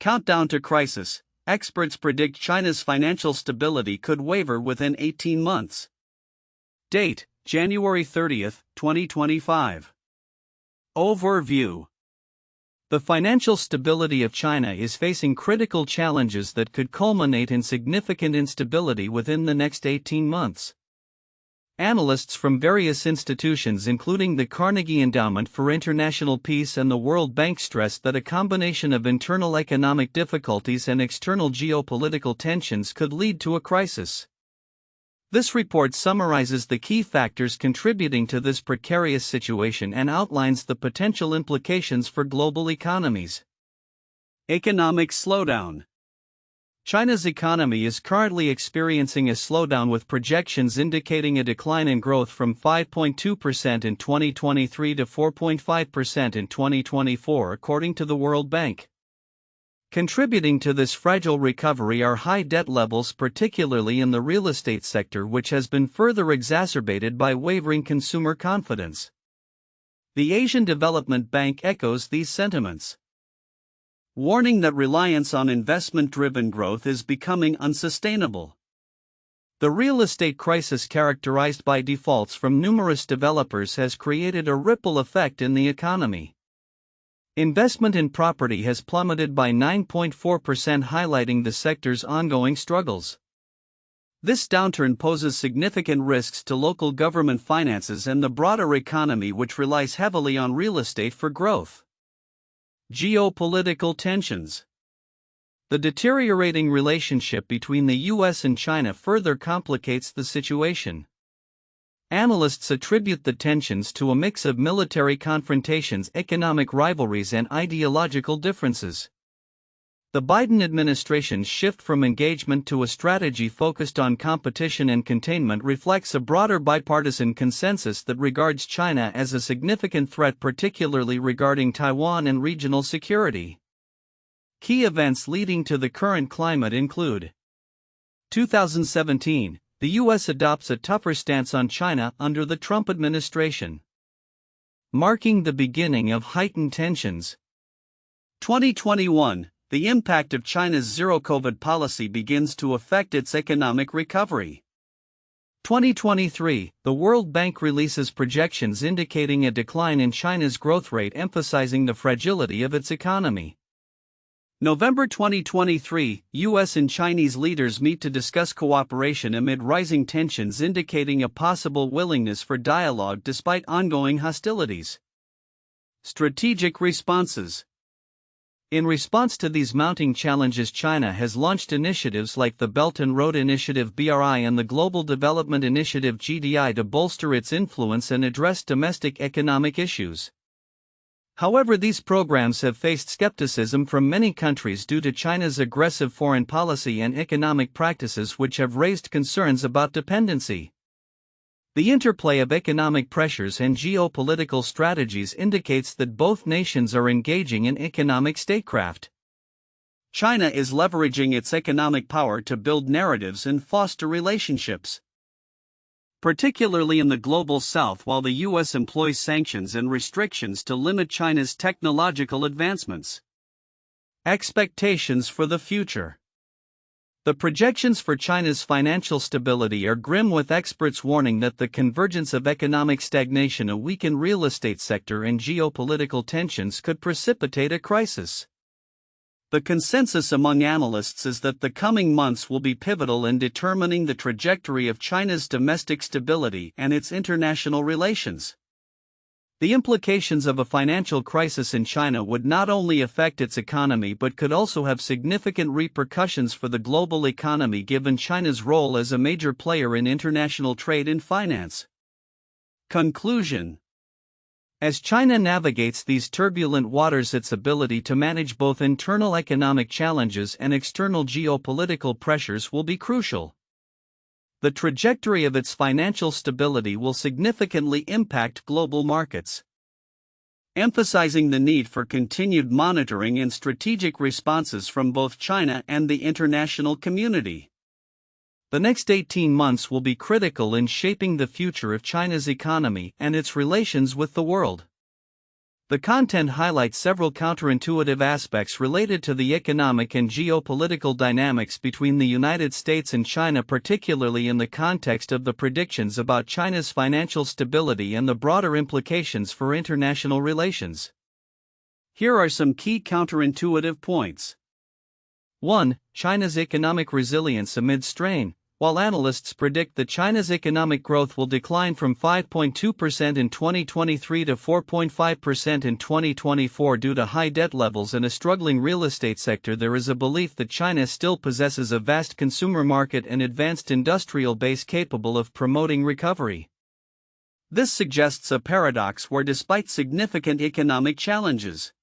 Countdown to crisis. Experts predict China's financial stability could waver within 18 months. Date: January 30, 2025. Overview. The financial stability of China is facing critical challenges that could culminate in significant instability within the next 18 months. Analysts from various institutions including the Carnegie Endowment for International Peace and the World Bank stress that a combination of internal economic difficulties and external geopolitical tensions could lead to a crisis. This report summarizes the key factors contributing to this precarious situation and outlines the potential implications for global economies. Economic slowdown. China's economy is currently experiencing a slowdown with projections indicating a decline in growth from 5.2% in 2023 to 4.5% in 2024 according to the World Bank. Contributing to this fragile recovery are high debt levels, particularly in the real estate sector, which has been further exacerbated by wavering consumer confidence. The Asian Development Bank echoes these sentiments, warning that reliance on investment-driven growth is becoming unsustainable. The real estate crisis, characterized by defaults from numerous developers, has created a ripple effect in the economy. Investment in property has plummeted by 9.4%, highlighting the sector's ongoing struggles. This downturn poses significant risks to local government finances and the broader economy, which relies heavily on real estate for growth. Geopolitical tensions. The deteriorating relationship between the US and China further complicates the situation. Analysts attribute the tensions to a mix of military confrontations, economic rivalries, and ideological differences. The Biden administration's shift from engagement to a strategy focused on competition and containment reflects a broader bipartisan consensus that regards China as a significant threat, particularly regarding Taiwan and regional security. Key events leading to the current climate include: 2017, the U.S. adopts a tougher stance on China under the Trump administration, marking the beginning of heightened tensions. 2021, the impact of China's zero-COVID policy begins to affect its economic recovery. 2023, the World Bank releases projections indicating a decline in China's growth rate, emphasizing the fragility of its economy. November 2023, U.S. and Chinese leaders meet to discuss cooperation amid rising tensions, indicating a possible willingness for dialogue despite ongoing hostilities. Strategic responses. In response to these mounting challenges, China has launched initiatives like the Belt and Road Initiative (BRI) and the Global Development Initiative (GDI) to bolster its influence and address domestic economic issues. However, these programs have faced skepticism from many countries due to China's aggressive foreign policy and economic practices, which have raised concerns about dependency. The interplay of economic pressures and geopolitical strategies indicates that both nations are engaging in economic statecraft. China is leveraging its economic power to build narratives and foster relationships, particularly in the global south, while the U.S. employs sanctions and restrictions to limit China's technological advancements. Expectations for the future. The projections for China's financial stability are grim, with experts warning that the convergence of economic stagnation, a weakened real estate sector, and geopolitical tensions could precipitate a crisis. The consensus among analysts is that the coming months will be pivotal in determining the trajectory of China's domestic stability and its international relations. The implications of a financial crisis in China would not only affect its economy but could also have significant repercussions for the global economy, given China's role as a major player in international trade and finance. Conclusion. As China navigates these turbulent waters, its ability to manage both internal economic challenges and external geopolitical pressures will be crucial. The trajectory of its financial stability will significantly impact global markets, emphasizing the need for continued monitoring and strategic responses from both China and the international community. The next 18 months will be critical in shaping the future of China's economy and its relations with the world. The content highlights several counterintuitive aspects related to the economic and geopolitical dynamics between the United States and China, particularly in the context of the predictions about China's financial stability and the broader implications for international relations. Here are some key counterintuitive points. 1. China's economic resilience amid strain. While analysts predict that China's economic growth will decline from 5.2% in 2023 to 4.5% in 2024 due to high debt levels and a struggling real estate sector, there is a belief that China still possesses a vast consumer market and advanced industrial base capable of promoting recovery. This suggests a paradox where, despite significant economic challenges,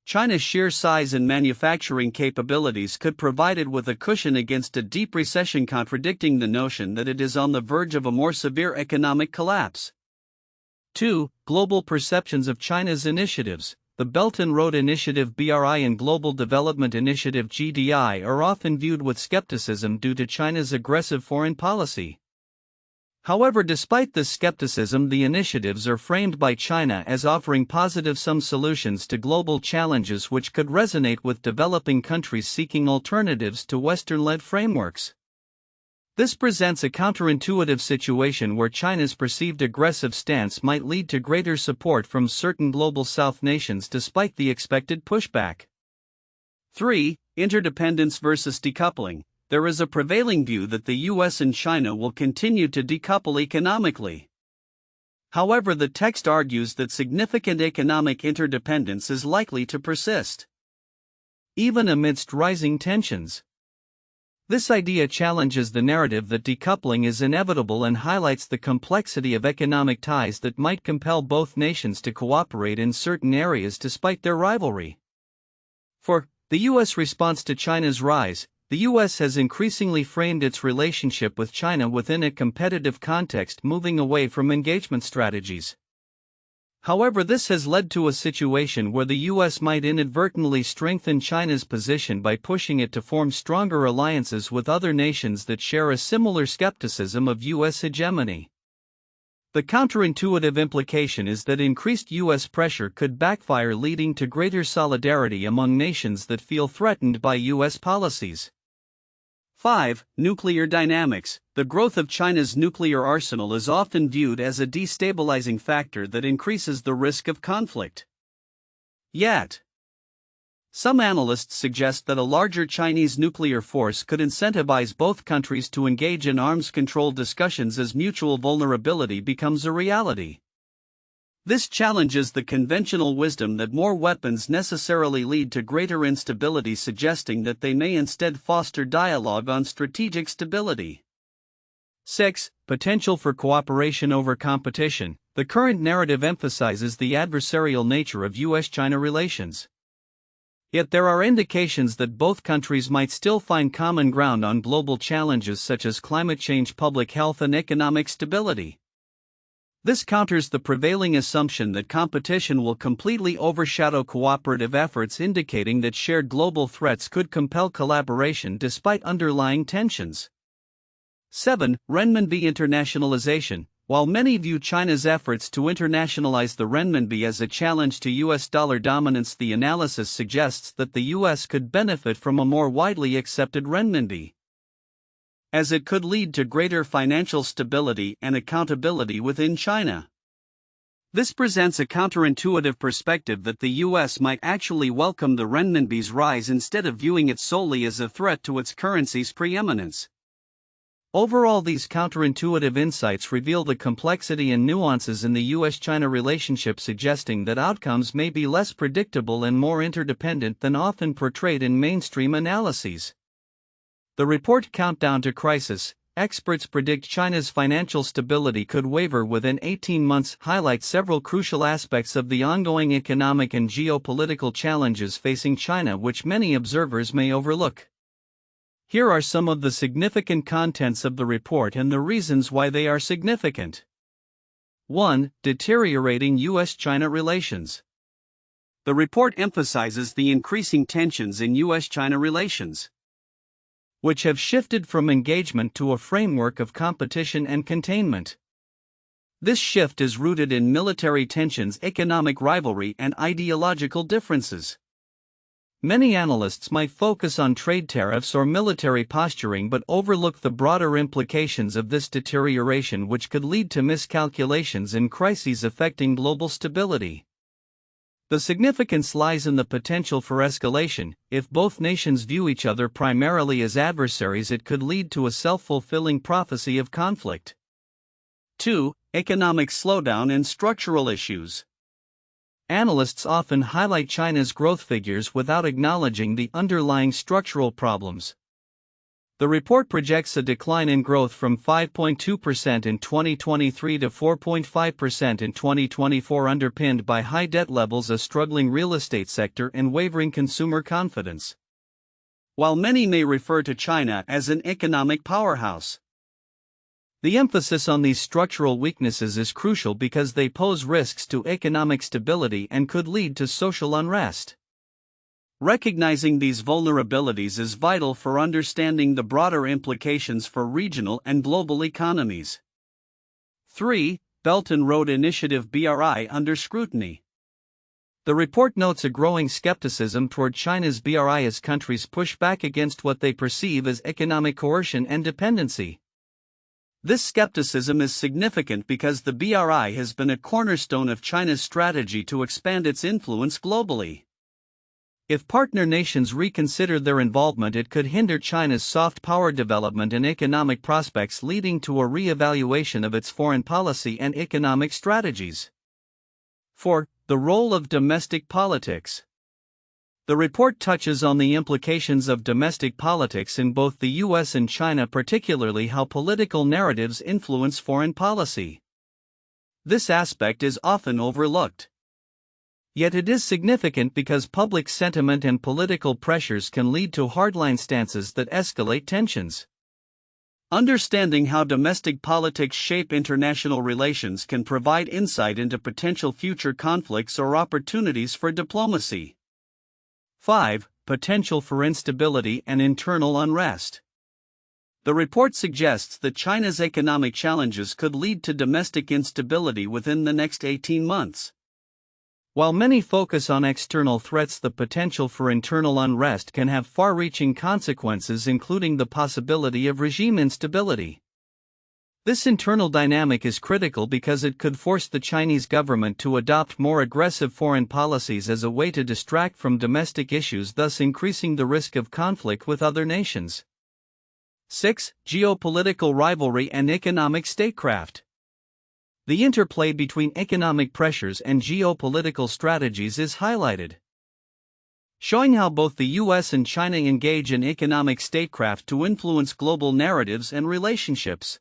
China's sheer size and manufacturing capabilities could provide it with a cushion against a deep recession, contradicting the notion that it is on the verge of a more severe economic collapse. 2. Global perceptions of China's initiatives. The Belt and Road Initiative (BRI) and Global Development Initiative (GDI) are often viewed with skepticism due to China's aggressive foreign policy. However, despite this skepticism, the initiatives are framed by China as offering positive solutions to global challenges which could resonate with developing countries seeking alternatives to Western-led frameworks. This presents a counterintuitive situation where China's perceived aggressive stance might lead to greater support from certain global South nations despite the expected pushback. 3. Interdependence versus decoupling. There is a prevailing view that the US and China will continue to decouple economically. However, the text argues that significant economic interdependence is likely to persist, even amidst rising tensions. This idea challenges the narrative that decoupling is inevitable and highlights the complexity of economic ties that might compel both nations to cooperate in certain areas despite their rivalry. 4. The US response to China's rise. The US has increasingly framed its relationship with China within a competitive context, moving away from engagement strategies. However, this has led to a situation where the US might inadvertently strengthen China's position by pushing it to form stronger alliances with other nations that share a similar skepticism of US hegemony. The counterintuitive implication is that increased US pressure could backfire, leading to greater solidarity among nations that feel threatened by US policies. 5. Nuclear dynamics. The growth of China's nuclear arsenal is often viewed as a destabilizing factor that increases the risk of conflict. Yet, some analysts suggest that a larger Chinese nuclear force could incentivize both countries to engage in arms control discussions as mutual vulnerability becomes a reality. This challenges the conventional wisdom that more weapons necessarily lead to greater instability, suggesting that they may instead foster dialogue on strategic stability. 6. Potential for cooperation over competition. The current narrative emphasizes the adversarial nature of US-China relations. Yet there are indications that both countries might still find common ground on global challenges such as climate change, public health, and economic stability. This counters the prevailing assumption that competition will completely overshadow cooperative efforts, indicating that shared global threats could compel collaboration despite underlying tensions. 7. Renminbi internationalization. While many view China's efforts to internationalize the renminbi as a challenge to US dollar dominance, the analysis suggests that the US could benefit from a more widely accepted renminbi, as it could lead to greater financial stability and accountability within China. This presents a counterintuitive perspective that the US might actually welcome the renminbi's rise instead of viewing it solely as a threat to its currency's preeminence. Overall, these counterintuitive insights reveal the complexity and nuances in the US-China relationship, suggesting that outcomes may be less predictable and more interdependent than often portrayed in mainstream analyses. The report Countdown to Crisis. Experts predict China's financial stability could waver within 18 months, highlights several crucial aspects of the ongoing economic and geopolitical challenges facing China which many observers may overlook. Here are some of the significant contents of the report and the reasons why they are significant. 1. Deteriorating US-China relations. The report emphasizes the increasing tensions in US-China relations, which have shifted from engagement to a framework of competition and containment. This shift is rooted in military tensions, economic rivalry, and ideological differences. Many analysts might focus on trade tariffs or military posturing but overlook the broader implications of this deterioration, which could lead to miscalculations and crises affecting global stability. The significance lies in the potential for escalation. If both nations view each other primarily as adversaries, it could lead to a self-fulfilling prophecy of conflict. 2. Economic slowdown and structural issues. Analysts often highlight China's growth figures without acknowledging the underlying structural problems. The report projects a decline in growth from 5.2% in 2023 to 4.5% in 2024, underpinned by high debt levels, a struggling real estate sector, and wavering consumer confidence. While many may refer to China as an economic powerhouse, the emphasis on these structural weaknesses is crucial because they pose risks to economic stability and could lead to social unrest. Recognizing these vulnerabilities is vital for understanding the broader implications for regional and global economies. 3. Belt and Road Initiative BRI under scrutiny. The report notes a growing skepticism toward China's BRI as countries push back against what they perceive as economic coercion and dependency. This skepticism is significant because the BRI has been a cornerstone of China's strategy to expand its influence globally. If partner nations reconsider their involvement, it could hinder China's soft power development and economic prospects, leading to a re-evaluation of its foreign policy and economic strategies. 4. The role of domestic politics. The report touches on the implications of domestic politics in both the US and China, particularly how political narratives influence foreign policy. This aspect is often overlooked. Yet it is significant because public sentiment and political pressures can lead to hardline stances that escalate tensions. Understanding how domestic politics shape international relations can provide insight into potential future conflicts or opportunities for diplomacy. 5. Potential for instability and internal unrest. The report suggests that China's economic challenges could lead to domestic instability within the next 18 months. While many focus on external threats, the potential for internal unrest can have far-reaching consequences, including the possibility of regime instability. This internal dynamic is critical because it could force the Chinese government to adopt more aggressive foreign policies as a way to distract from domestic issues, thus increasing the risk of conflict with other nations. 6. Geopolitical rivalry and economic statecraft. The interplay between economic pressures and geopolitical strategies is highlighted, showing how both the US and China engage in economic statecraft to influence global narratives and relationships.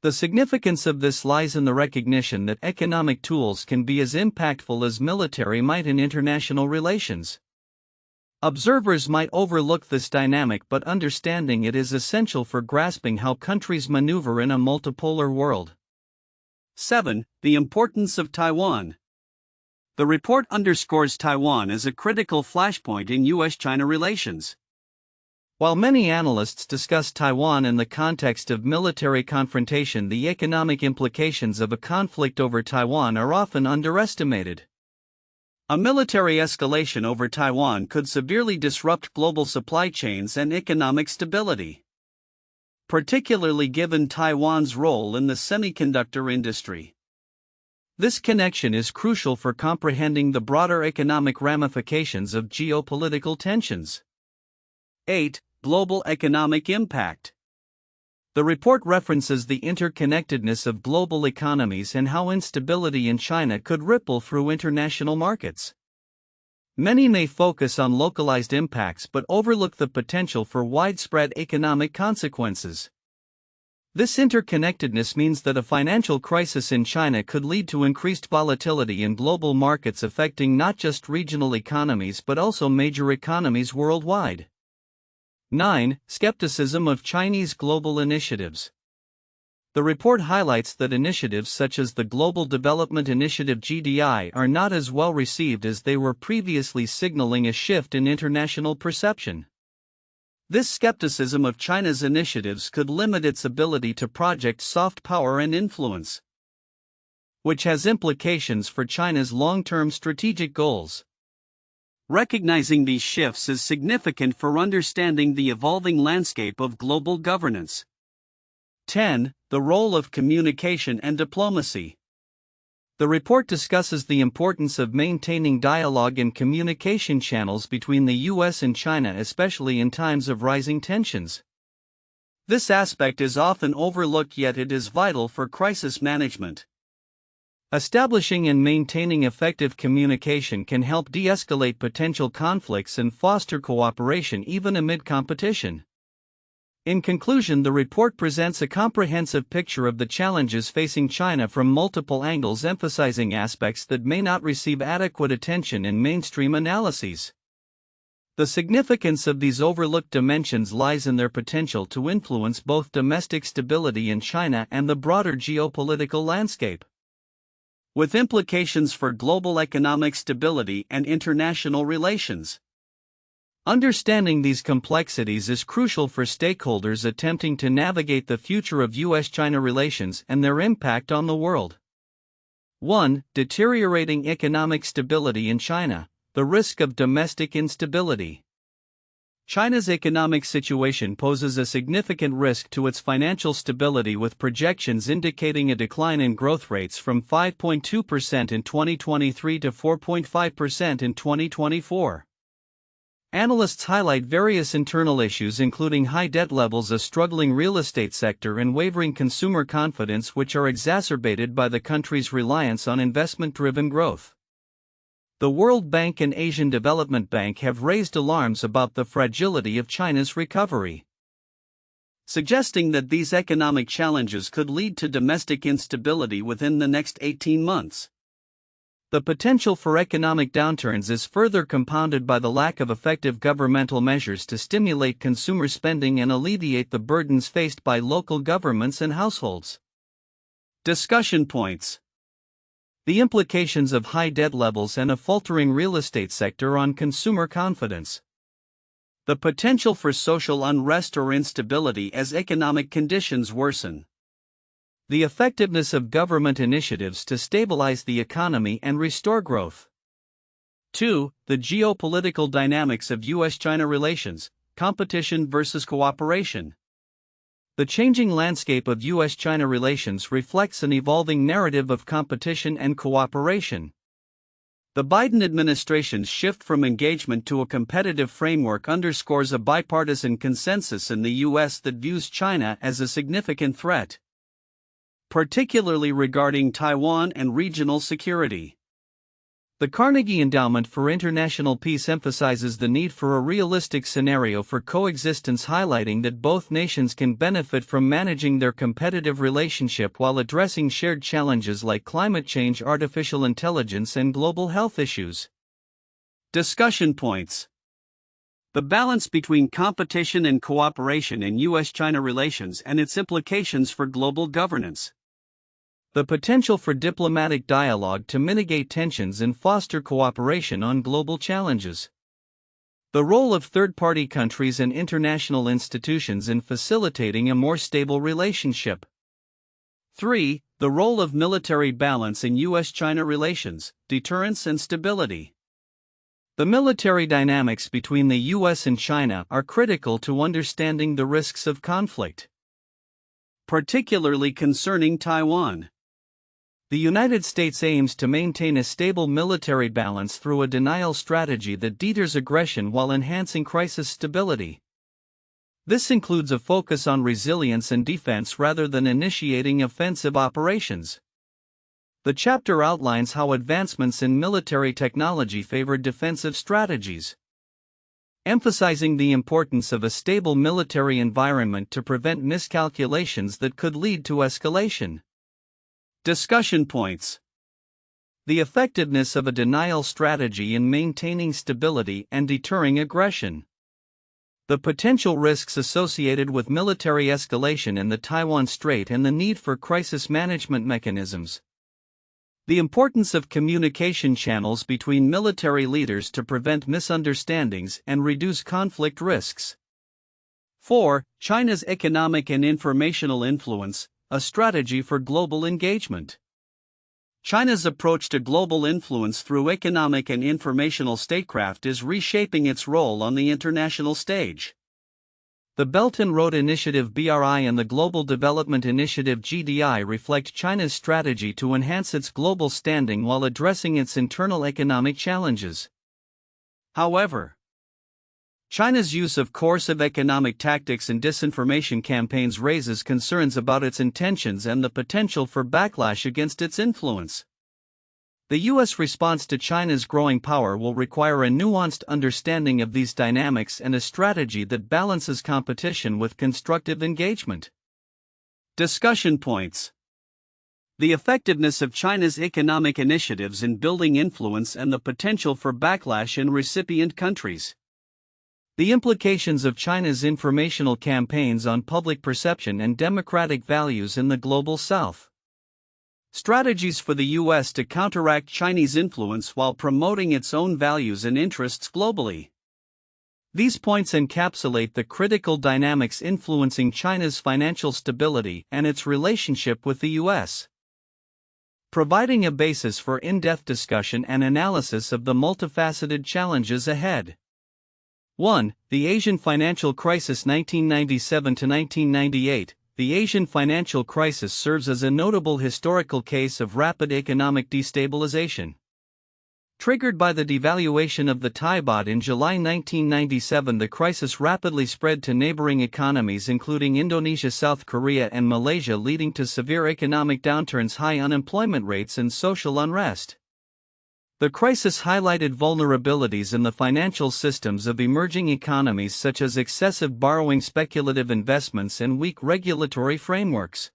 The significance of this lies in the recognition that economic tools can be as impactful as military might in international relations. Observers might overlook this dynamic, but understanding it is essential for grasping how countries maneuver in a multipolar world. 7. The importance of Taiwan. The report underscores Taiwan as a critical flashpoint in US-China relations. While many analysts discuss Taiwan in the context of military confrontation, the economic implications of a conflict over Taiwan are often underestimated. A military escalation over Taiwan could severely disrupt global supply chains and economic stability, particularly given Taiwan's role in the semiconductor industry. This connection is crucial for comprehending the broader economic ramifications of geopolitical tensions. 8. Global economic impact. The report references the interconnectedness of global economies and how instability in China could ripple through international markets. Many may focus on localized impacts but overlook the potential for widespread economic consequences. This interconnectedness means that a financial crisis in China could lead to increased volatility in global markets, affecting not just regional economies but also major economies worldwide. 9. Skepticism of Chinese global initiatives. The report highlights that initiatives such as the Global Development Initiative (GDI) are not as well received as they were previously, signaling a shift in international perception. This skepticism of China's initiatives could limit its ability to project soft power and influence. which has implications for China's long-term strategic goals. Recognizing these shifts is significant for understanding the evolving landscape of global governance. 10. The role of communication and diplomacy. The report discusses the importance of maintaining dialogue and communication channels between the US and China, especially in times of rising tensions. This aspect is often overlooked, yet it is vital for crisis management. Establishing and maintaining effective communication can help de-escalate potential conflicts and foster cooperation even amid competition. In conclusion, the report presents a comprehensive picture of the challenges facing China from multiple angles, emphasizing aspects that may not receive adequate attention in mainstream analyses. The significance of these overlooked dimensions lies in their potential to influence both domestic stability in China and the broader geopolitical landscape, with implications for global economic stability and international relations. Understanding these complexities is crucial for stakeholders attempting to navigate the future of US-China relations and their impact on the world. 1. Deteriorating economic stability in China, the risk of domestic instability. China's economic situation poses a significant risk to its financial stability, with projections indicating a decline in growth rates from 5.2% in 2023 to 4.5% in 2024. Analysts highlight various internal issues, including high debt levels, a struggling real estate sector, and wavering consumer confidence, which are exacerbated by the country's reliance on investment-driven growth. The World Bank and Asian Development Bank have raised alarms about the fragility of China's recovery, suggesting that these economic challenges could lead to domestic instability within the next 18 months. The potential for economic downturns is further compounded by the lack of effective governmental measures to stimulate consumer spending and alleviate the burdens faced by local governments and households. Discussion points: the implications of high debt levels and a faltering real estate sector on consumer confidence. The potential for social unrest or instability as economic conditions worsen. The effectiveness of government initiatives to stabilize the economy and restore growth. 2. The geopolitical dynamics of US-China relations, competition versus cooperation. The changing landscape of US-China relations reflects an evolving narrative of competition and cooperation. The Biden administration's shift from engagement to a competitive framework underscores a bipartisan consensus in the US that views China as a significant threat, particularly regarding Taiwan and regional security. The Carnegie Endowment for International Peace emphasizes the need for a realistic scenario for coexistence, highlighting that both nations can benefit from managing their competitive relationship while addressing shared challenges like climate change, artificial intelligence, and global health issues. Discussion points: the balance between competition and cooperation in US-China relations and its implications for global governance. The potential for diplomatic dialogue to mitigate tensions and foster cooperation on global challenges. The role of third-party countries and international institutions in facilitating a more stable relationship. 3. The role of military balance in US-China relations, deterrence and stability. The military dynamics between the US and China are critical to understanding the risks of conflict, particularly concerning Taiwan. The United States aims to maintain a stable military balance through a denial strategy that deters aggression while enhancing crisis stability. This includes a focus on resilience and defense rather than initiating offensive operations. The chapter outlines how advancements in military technology favor defensive strategies, emphasizing the importance of a stable military environment to prevent miscalculations that could lead to escalation. Discussion points: the effectiveness of a denial strategy in maintaining stability and deterring aggression. The potential risks associated with military escalation in the Taiwan Strait and the need for crisis management mechanisms. The importance of communication channels between military leaders to prevent misunderstandings and reduce conflict risks. 4. China's economic and informational influence, a strategy for global engagement. China's approach to global influence through economic and informational statecraft is reshaping its role on the international stage. The Belt and Road Initiative (BRI) and the Global Development Initiative (GDI) reflect China's strategy to enhance its global standing while addressing its internal economic challenges. However, China's use of coercive economic tactics and disinformation campaigns raises concerns about its intentions and the potential for backlash against its influence. The U.S. response to China's growing power will require a nuanced understanding of these dynamics and a strategy that balances competition with constructive engagement. Discussion points: the effectiveness of China's economic initiatives in building influence and the potential for backlash in recipient countries. The implications of China's informational campaigns on public perception and democratic values in the global South. Strategies for the U.S. to counteract Chinese influence while promoting its own values and interests globally. These points encapsulate the critical dynamics influencing China's financial stability and its relationship with the U.S., providing a basis for in-depth discussion and analysis of the multifaceted challenges ahead. 1. The Asian Financial Crisis 1997–1998. The Asian financial crisis serves as a notable historical case of rapid economic destabilization. Triggered by the devaluation of the Thai baht in July 1997, the crisis rapidly spread to neighboring economies including Indonesia, South Korea, and Malaysia, leading to severe economic downturns, high unemployment rates, and social unrest. The crisis highlighted vulnerabilities in the financial systems of emerging economies such as excessive borrowing, speculative investments, and weak regulatory frameworks.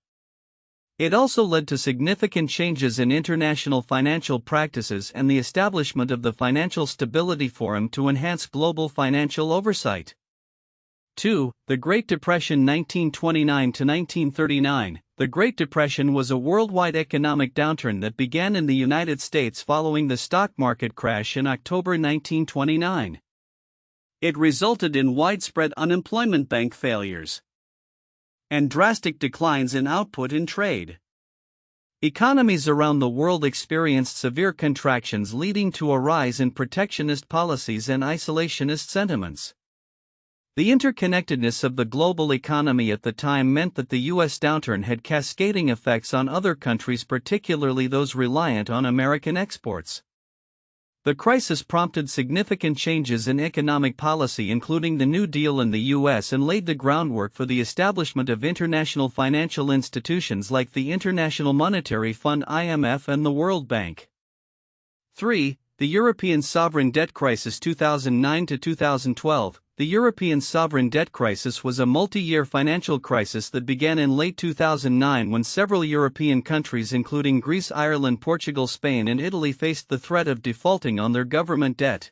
It also led to significant changes in international financial practices and the establishment of the Financial Stability Forum to enhance global financial oversight. 2. The Great Depression 1929–1939. The Great Depression was a worldwide economic downturn that began in the United States following the stock market crash in October 1929. It resulted in widespread unemployment, bank failures, and drastic declines in output and trade. Economies around the world experienced severe contractions, leading to a rise in protectionist policies and isolationist sentiments. The interconnectedness of the global economy at the time meant that the U.S. downturn had cascading effects on other countries, particularly those reliant on American exports. The crisis prompted significant changes in economic policy, including the New Deal in the U.S., and laid the groundwork for the establishment of international financial institutions like the International Monetary Fund (IMF) and the World Bank. 3. The European Sovereign Debt Crisis 2009–2012. The European sovereign debt crisis was a multi-year financial crisis that began in late 2009 when several European countries, including Greece, Ireland, Portugal, Spain, and Italy, faced the threat of defaulting on their government debt.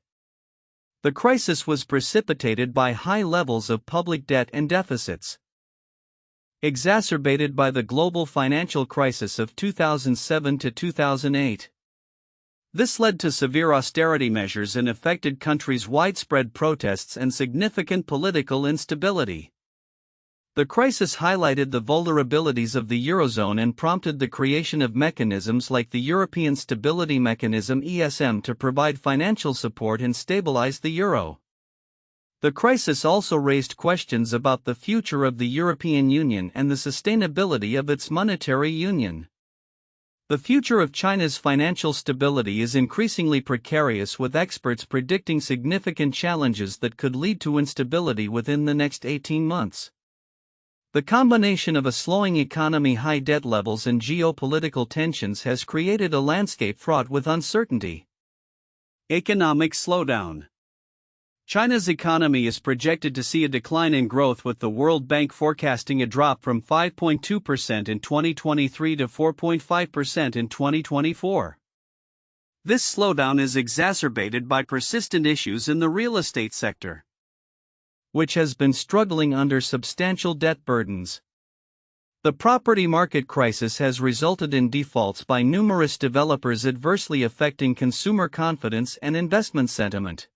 The crisis was precipitated by high levels of public debt and deficits, exacerbated by the global financial crisis of 2007–2008. This led to severe austerity measures in affected countries, widespread protests, and significant political instability. The crisis highlighted the vulnerabilities of the Eurozone and prompted the creation of mechanisms like the European Stability Mechanism (ESM) to provide financial support and stabilize the euro. The crisis also raised questions about the future of the European Union and the sustainability of its monetary union. The future of China's financial stability is increasingly precarious, with experts predicting significant challenges that could lead to instability within the next 18 months. The combination of a slowing economy, high debt levels, and geopolitical tensions has created a landscape fraught with uncertainty. Economic slowdown. China's economy is projected to see a decline in growth, with the World Bank forecasting a drop from 5.2% in 2023 to 4.5% in 2024. This slowdown is exacerbated by persistent issues in the real estate sector, which has been struggling under substantial debt burdens. The property market crisis has resulted in defaults by numerous developers, adversely affecting consumer confidence and investment sentiment.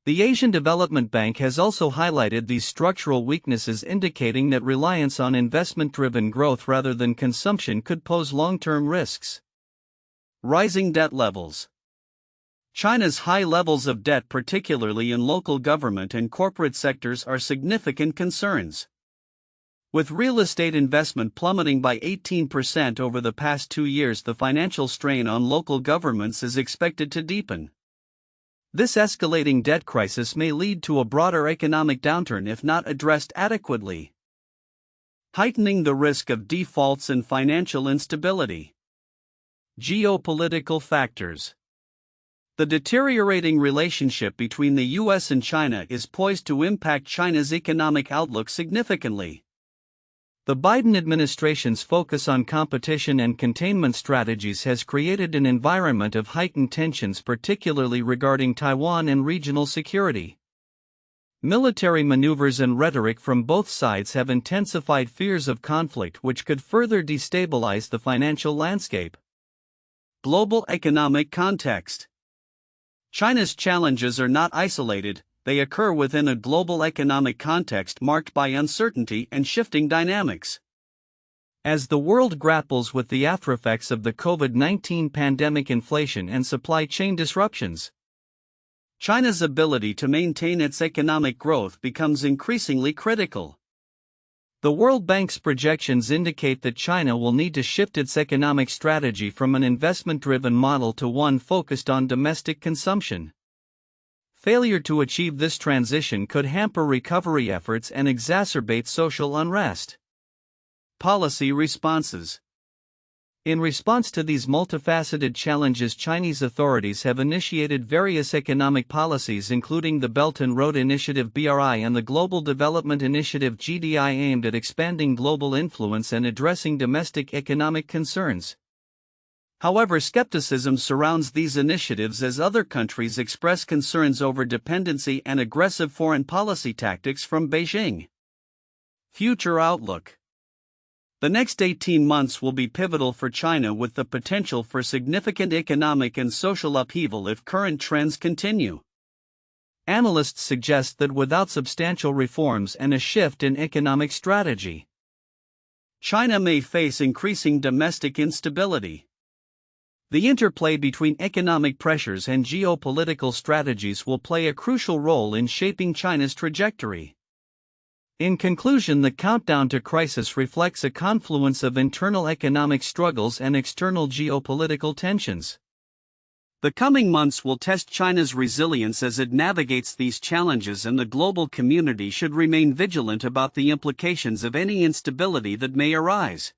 The Asian Development Bank has also highlighted these structural weaknesses, indicating that reliance on investment-driven growth rather than consumption could pose long-term risks. Rising debt levels. China's high levels of debt, particularly in local government and corporate sectors, are significant concerns. With real estate investment plummeting by 18% over the past 2 years, the financial strain on local governments is expected to deepen. This escalating debt crisis may lead to a broader economic downturn if not addressed adequately, heightening the risk of defaults and financial instability. Geopolitical factors. The deteriorating relationship between the U.S. and China is poised to impact China's economic outlook significantly. The Biden administration's focus on competition and containment strategies has created an environment of heightened tensions, particularly regarding Taiwan and regional security. Military maneuvers and rhetoric from both sides have intensified fears of conflict, which could further destabilize the financial landscape. Global economic context. China's challenges are not isolated. They occur within a global economic context marked by uncertainty and shifting dynamics. As the world grapples with the aftereffects of the COVID-19 pandemic, inflation, and supply chain disruptions, China's ability to maintain its economic growth becomes increasingly critical. The World Bank's projections indicate that China will need to shift its economic strategy from an investment-driven model to one focused on domestic consumption. Failure to achieve this transition could hamper recovery efforts and exacerbate social unrest. Policy responses. In response to these multifaceted challenges, Chinese authorities have initiated various economic policies, including the Belt and Road Initiative (BRI) and the Global Development Initiative (GDI), aimed at expanding global influence and addressing domestic economic concerns. However, skepticism surrounds these initiatives as other countries express concerns over dependency and aggressive foreign policy tactics from Beijing. Future outlook. The next 18 months will be pivotal for China, with the potential for significant economic and social upheaval if current trends continue. Analysts suggest that without substantial reforms and a shift in economic strategy, China may face increasing domestic instability. The interplay between economic pressures and geopolitical strategies will play a crucial role in shaping China's trajectory. In conclusion, the countdown to crisis reflects a confluence of internal economic struggles and external geopolitical tensions. The coming months will test China's resilience as it navigates these challenges, and the global community should remain vigilant about the implications of any instability that may arise.